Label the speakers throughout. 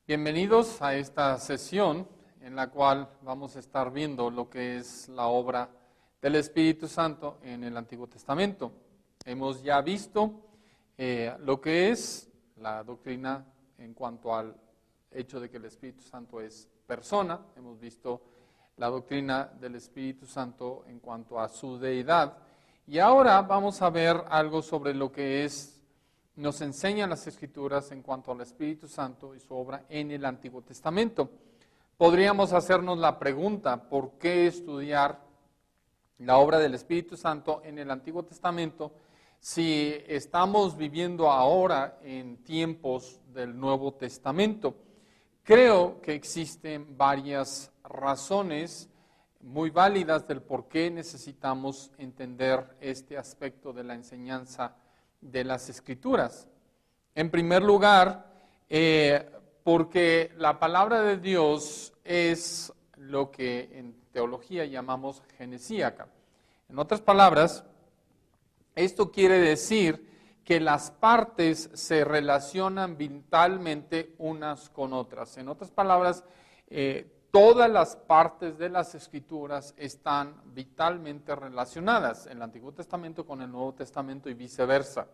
Speaker 1: Bienvenidos a esta sesión en la cual vamos a estar viendo lo que es la obra del Espíritu Santo en el Antiguo Testamento. Hemos ya visto lo que es la doctrina en cuanto al hecho de que el Espíritu Santo es persona. Hemos visto la doctrina del Espíritu Santo en cuanto a su deidad. Y ahora vamos a ver algo sobre lo que nos enseñan las Escrituras en cuanto al Espíritu Santo y su obra en el Antiguo Testamento. Podríamos hacernos la pregunta, ¿por qué estudiar la obra del Espíritu Santo en el Antiguo Testamento si estamos viviendo ahora en tiempos del Nuevo Testamento? Creo que existen varias razones muy válidas del por qué necesitamos entender este aspecto de la enseñanza de las Escrituras. En primer lugar, porque la palabra de Dios es lo que en teología llamamos genesíaca. En otras palabras, esto quiere decir que las partes se relacionan vitalmente unas con otras. En otras palabras, todas las partes de las Escrituras están vitalmente relacionadas, el Antiguo Testamento con el Nuevo Testamento y viceversa.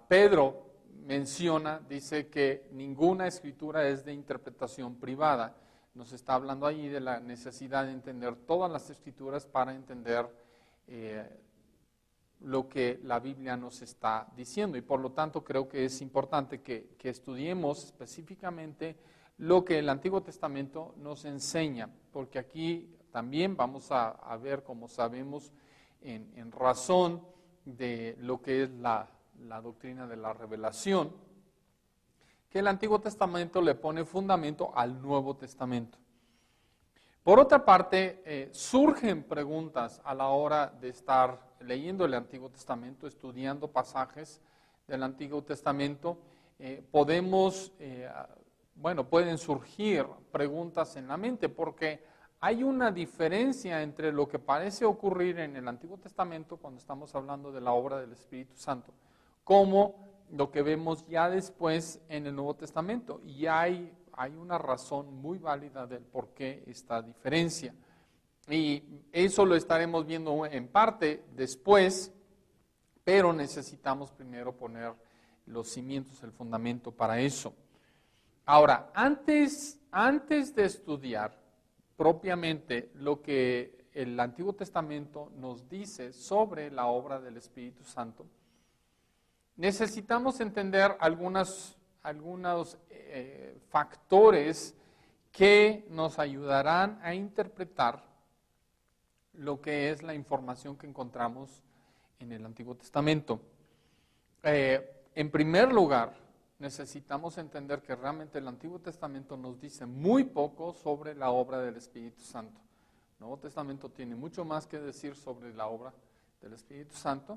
Speaker 1: Pedro menciona, dice que ninguna Escritura es de interpretación privada. Nos está hablando ahí de la necesidad de entender todas las Escrituras para entender lo que la Biblia nos está diciendo. Y por lo tanto creo que es importante que estudiemos específicamente lo que el Antiguo Testamento nos enseña, porque aquí también vamos a ver, como sabemos, en razón de lo que es la doctrina de la revelación, que el Antiguo Testamento le pone fundamento al Nuevo Testamento. Por otra parte, surgen preguntas a la hora de estar leyendo el Antiguo Testamento, estudiando pasajes del Antiguo Testamento. Pueden surgir preguntas en la mente, porque hay una diferencia entre lo que parece ocurrir en el Antiguo Testamento cuando estamos hablando de la obra del Espíritu Santo, como lo que vemos ya después en el Nuevo Testamento. Y hay una razón muy válida del por qué esta diferencia. Y eso lo estaremos viendo en parte después, pero necesitamos primero poner los cimientos, el fundamento para eso. Ahora, antes de estudiar propiamente lo que el Antiguo Testamento nos dice sobre la obra del Espíritu Santo, necesitamos entender algunos factores que nos ayudarán a interpretar lo que es la información que encontramos en el Antiguo Testamento. En primer lugar, necesitamos entender que realmente el Antiguo Testamento nos dice muy poco sobre la obra del Espíritu Santo. El Nuevo Testamento tiene mucho más que decir sobre la obra del Espíritu Santo,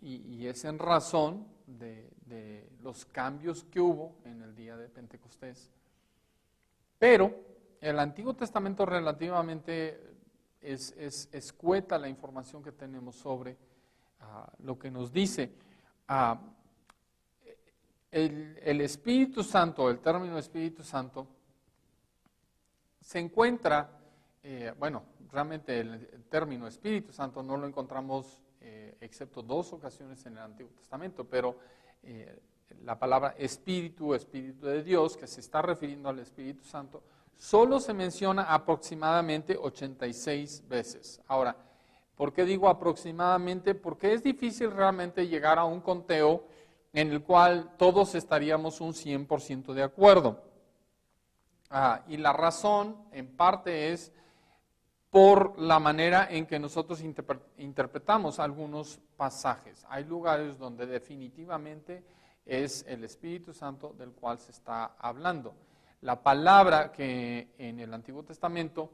Speaker 1: y es en razón de los cambios que hubo en el día de Pentecostés. Pero el Antiguo Testamento relativamente es escueta la información que tenemos sobre lo que nos dice. El Espíritu Santo, el término Espíritu Santo, se encuentra, realmente el término Espíritu Santo no lo encontramos excepto 2 ocasiones en el Antiguo Testamento, pero la palabra Espíritu de Dios, que se está refiriendo al Espíritu Santo, solo se menciona aproximadamente 86 veces. Ahora, ¿por qué digo aproximadamente? Porque es difícil realmente llegar a un conteo en el cual todos estaríamos un 100% de acuerdo. Y la razón, en parte, es por la manera en que nosotros interpretamos algunos pasajes. Hay lugares donde definitivamente es el Espíritu Santo del cual se está hablando. La palabra que en el Antiguo Testamento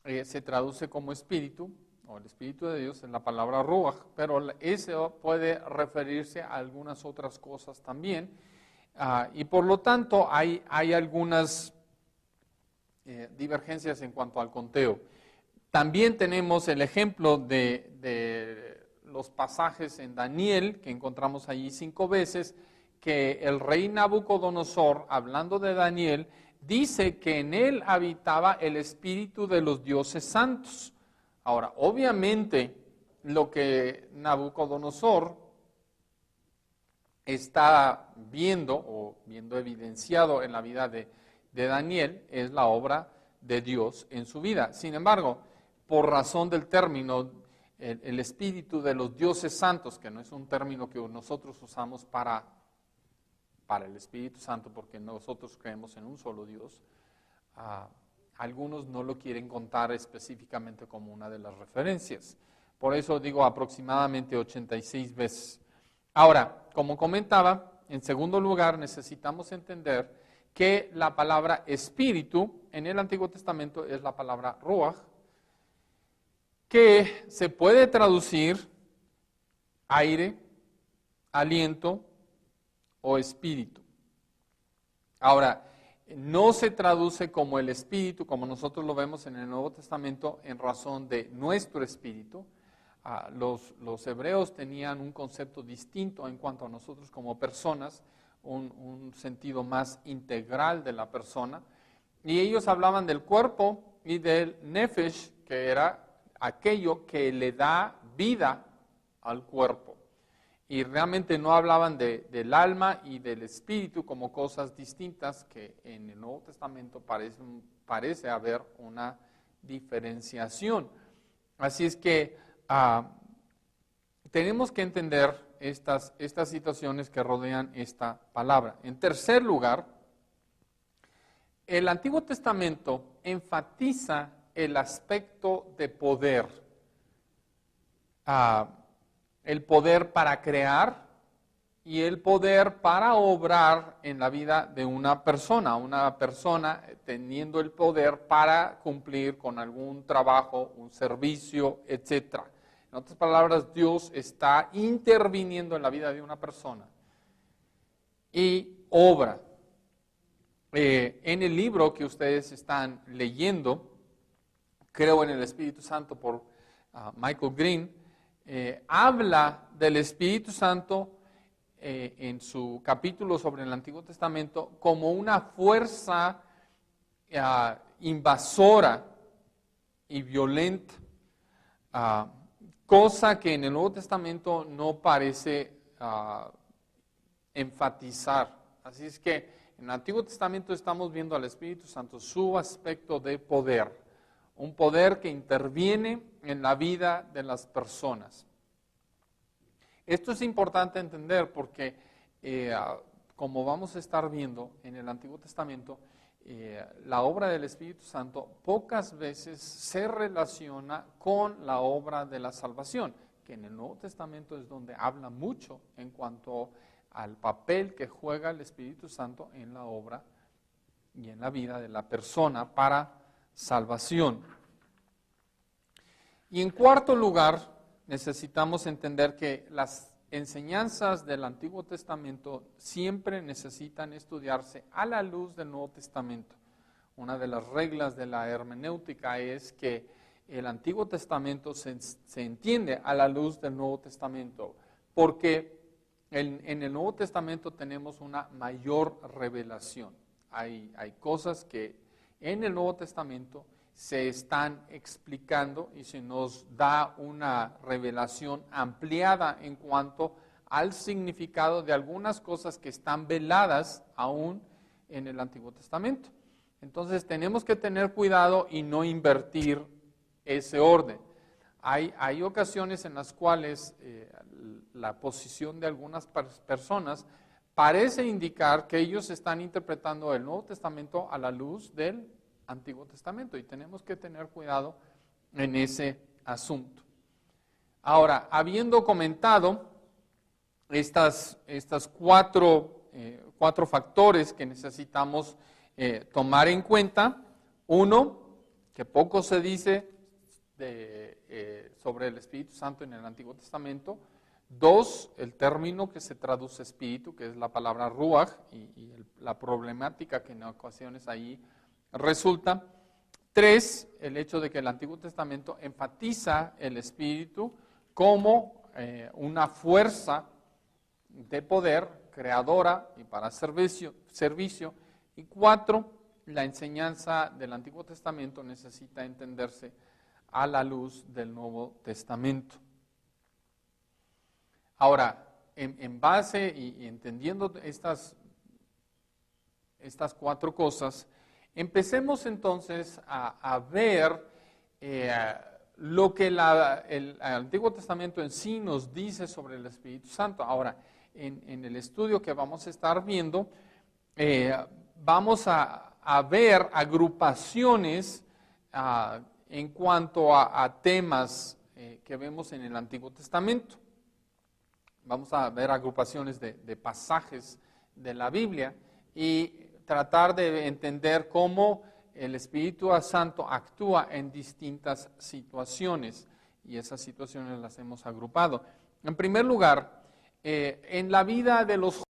Speaker 1: se traduce como Espíritu, o el Espíritu de Dios, es la palabra Ruach, pero eso puede referirse a algunas otras cosas también, y por lo tanto hay algunas divergencias en cuanto al conteo. También tenemos el ejemplo de los pasajes en Daniel, que encontramos allí 5 veces, que el rey Nabucodonosor, hablando de Daniel, dice que en él habitaba el espíritu de los dioses santos. Ahora, obviamente, lo que Nabucodonosor está viendo o viendo evidenciado en la vida de Daniel es la obra de Dios en su vida. Sin embargo, por razón del término, el espíritu de los dioses santos, que no es un término que nosotros usamos para el Espíritu Santo, porque nosotros creemos en un solo Dios, algunos no lo quieren contar específicamente como una de las referencias. Por eso digo aproximadamente 86 veces. Ahora, como comentaba, en segundo lugar necesitamos entender que la palabra espíritu en el Antiguo Testamento es la palabra ruach, que se puede traducir aire, aliento o espíritu. Ahora, no se traduce como el espíritu, como nosotros lo vemos en el Nuevo Testamento, en razón de nuestro espíritu. Los hebreos tenían un concepto distinto en cuanto a nosotros como personas, un sentido más integral de la persona, y ellos hablaban del cuerpo y del nefesh, que era aquello que le da vida al cuerpo. Y realmente no hablaban del alma y del espíritu como cosas distintas, que en el Nuevo Testamento parece haber una diferenciación. Así es que tenemos que entender estas situaciones que rodean esta palabra. En tercer lugar, el Antiguo Testamento enfatiza el aspecto de poder. El poder para crear y el poder para obrar en la vida de una persona teniendo el poder para cumplir con algún trabajo, un servicio, etc. En otras palabras, Dios está interviniendo en la vida de una persona y obra. En el libro que ustedes están leyendo, Creo en el Espíritu Santo, por Michael Green, habla del Espíritu Santo en su capítulo sobre el Antiguo Testamento como una fuerza invasora y violenta, cosa que en el Nuevo Testamento no parece enfatizar. Así es que en el Antiguo Testamento estamos viendo al Espíritu Santo, su aspecto de poder, un poder que interviene en la vida de las personas. Esto es importante entender porque, como vamos a estar viendo en el Antiguo Testamento, la obra del Espíritu Santo pocas veces se relaciona con la obra de la salvación, que en el Nuevo Testamento es donde habla mucho en cuanto al papel que juega el Espíritu Santo en la obra y en la vida de la persona para salvación. Y en cuarto lugar, necesitamos entender que las enseñanzas del Antiguo Testamento siempre necesitan estudiarse a la luz del Nuevo Testamento. Una de las reglas de la hermenéutica es que el Antiguo Testamento se entiende a la luz del Nuevo Testamento, porque en el Nuevo Testamento tenemos una mayor revelación. Hay cosas que en el Nuevo Testamento se están explicando y se nos da una revelación ampliada en cuanto al significado de algunas cosas que están veladas aún en el Antiguo Testamento. Entonces tenemos que tener cuidado y no invertir ese orden. Hay ocasiones en las cuales la posición de algunas personas parece indicar que ellos están interpretando el Nuevo Testamento a la luz del Antiguo Testamento, y tenemos que tener cuidado en ese asunto. Ahora, habiendo comentado estas cuatro factores que necesitamos tomar en cuenta: uno, que poco se dice sobre el Espíritu Santo en el Antiguo Testamento; dos, el término que se traduce espíritu, que es la palabra ruach, y la problemática que en ocasiones ahí resulta; tres, el hecho de que el Antiguo Testamento enfatiza el Espíritu como una fuerza de poder creadora y para servicio. Y 4, la enseñanza del Antiguo Testamento necesita entenderse a la luz del Nuevo Testamento. Ahora, en base y entendiendo estas 4 cosas, empecemos entonces a ver lo que el Antiguo Testamento en sí nos dice sobre el Espíritu Santo. Ahora, en el estudio que vamos a estar viendo, vamos a ver agrupaciones en cuanto a temas que vemos en el Antiguo Testamento. Vamos a ver agrupaciones de pasajes de la Biblia y tratar de entender cómo el Espíritu Santo actúa en distintas situaciones, y esas situaciones las hemos agrupado. En primer lugar, en la vida de los